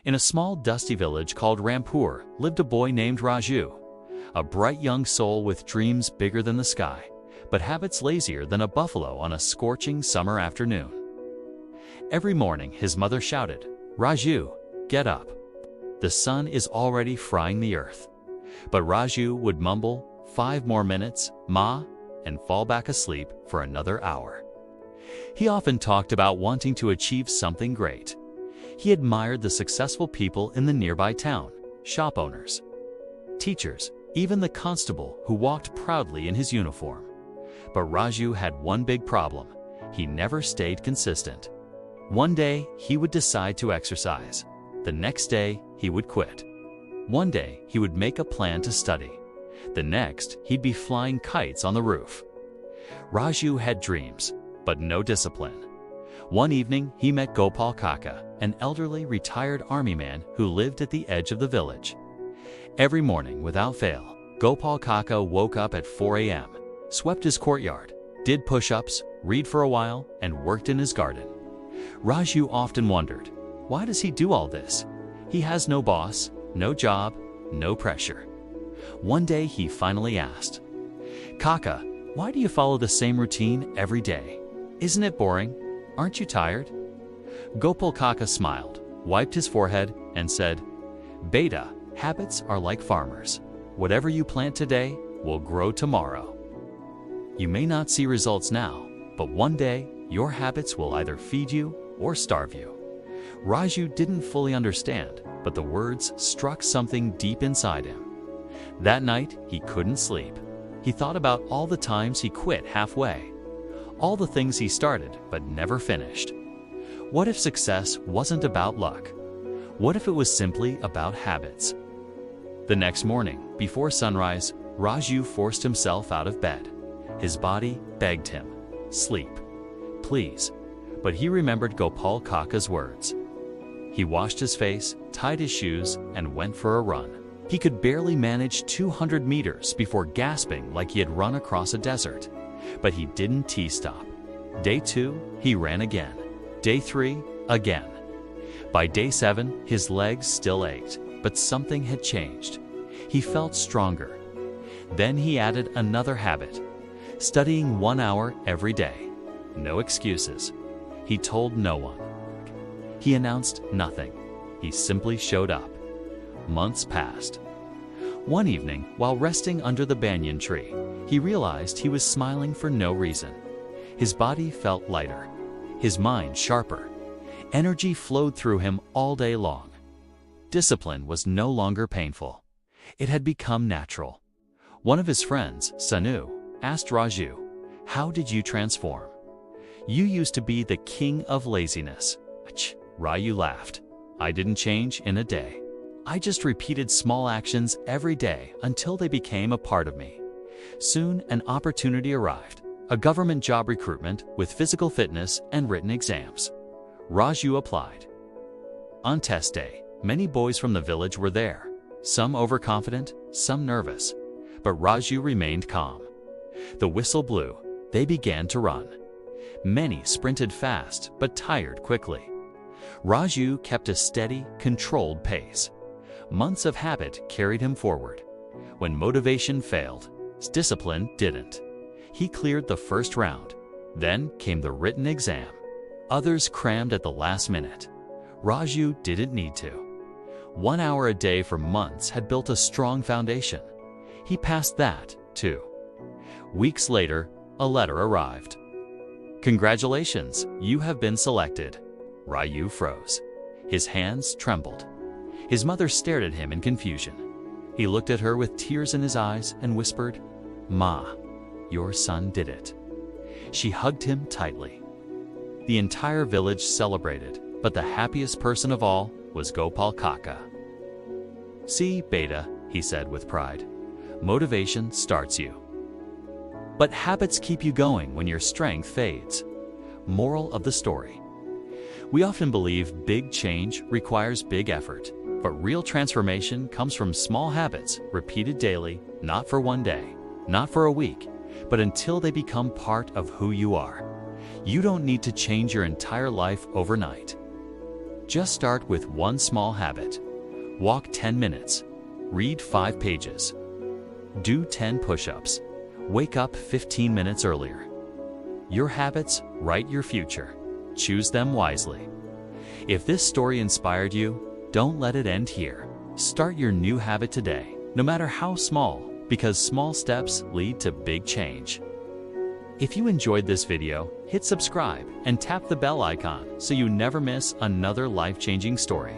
In a small dusty village called Rampur lived a boy named Raju, a bright young soul with dreams bigger than the sky, but habits lazier than a buffalo on a scorching summer afternoon. Every morning his mother shouted, "Raju, get up. The sun is already frying the earth." But Raju would mumble, "5 more minutes, Ma," and fall back asleep for another hour. He often talked about wanting to achieve something great. He admired the successful people in the nearby town, shop owners, teachers, even the constable who walked proudly in his uniform. But Raju had one big problem. He never stayed consistent. One day, he would decide to exercise. The next day, he would quit. One day, he would make a plan to study. The next, he'd be flying kites on the roof. Raju had dreams, but no discipline. One evening, he met Gopal Kaka, an elderly retired army man who lived at the edge of the village. Every morning, without fail, Gopal Kaka woke up at 4 a.m., swept his courtyard, did push-ups, read for a while, and worked in his garden. Raju often wondered, why does he do all this? He has no boss, no job, no pressure. One day he finally asked, "Kaka, why do you follow the same routine every day? Isn't it boring? Aren't you tired?" Gopal Kaka smiled, wiped his forehead, and said, "Beta, habits are like farmers. Whatever you plant today will grow tomorrow. You may not see results now, but one day your habits will either feed you or starve you." Raju didn't fully understand, but the words struck something deep inside him. That night, he couldn't sleep. He thought about all the times he quit halfway, all the things he started but never finished. What if success wasn't about luck? What if it was simply about habits? The next morning, before sunrise, Raju forced himself out of bed. His body begged him, "Sleep, please." But he remembered Gopal Kaka's words. He washed his face, tied his shoes, and went for a run. He could barely manage 200 meters before gasping like he had run across a desert. But he didn't T-stop. Day 2, he ran again. Day 3, again. By day 7, his legs still ached, but something had changed. He felt stronger. Then he added another habit, studying 1 hour every day. No excuses. He told no one. He announced nothing. He simply showed up. Months passed. One evening, while resting under the banyan tree, he realized he was smiling for no reason. His body felt lighter, his mind sharper. Energy flowed through him all day long. Discipline was no longer painful. It had become natural. One of his friends, Sanu, asked Raju, "How did you transform? You used to be the king of laziness." Raju laughed. "I didn't change in a day. I just repeated small actions every day until they became a part of me." Soon, an opportunity arrived, a government job recruitment with physical fitness and written exams. Raju applied. On test day, many boys from the village were there, some overconfident, some nervous. But Raju remained calm. The whistle blew. They began to run. Many sprinted fast, but tired quickly. Raju kept a steady, controlled pace. Months of habit carried him forward. When motivation failed, discipline didn't. He cleared the first round. Then came the written exam. Others crammed at the last minute. Raju didn't need to. 1 hour a day for months had built a strong foundation. He passed that, too. Weeks later, a letter arrived. "Congratulations, you have been selected." Raju froze. His hands trembled. His mother stared at him in confusion. He looked at her with tears in his eyes and whispered, "Ma, your son did it." She hugged him tightly. The entire village celebrated, but the happiest person of all was Gopal Kaka. "See, Beta," he said with pride, "motivation starts you. But habits keep you going when your strength fades." Moral of the story. We often believe big change requires big effort, but real transformation comes from small habits repeated daily, not for one day, not for a week, but until they become part of who you are. You don't need to change your entire life overnight. Just start with one small habit. Walk 10 minutes. Read 5 pages. Do 10 push-ups. Wake up 15 minutes earlier. Your habits write your future. Choose them wisely. If this story inspired you, don't let it end here. Start your new habit today, no matter how small, because small steps lead to big change. If you enjoyed this video, hit subscribe and tap the bell icon so you never miss another life-changing story.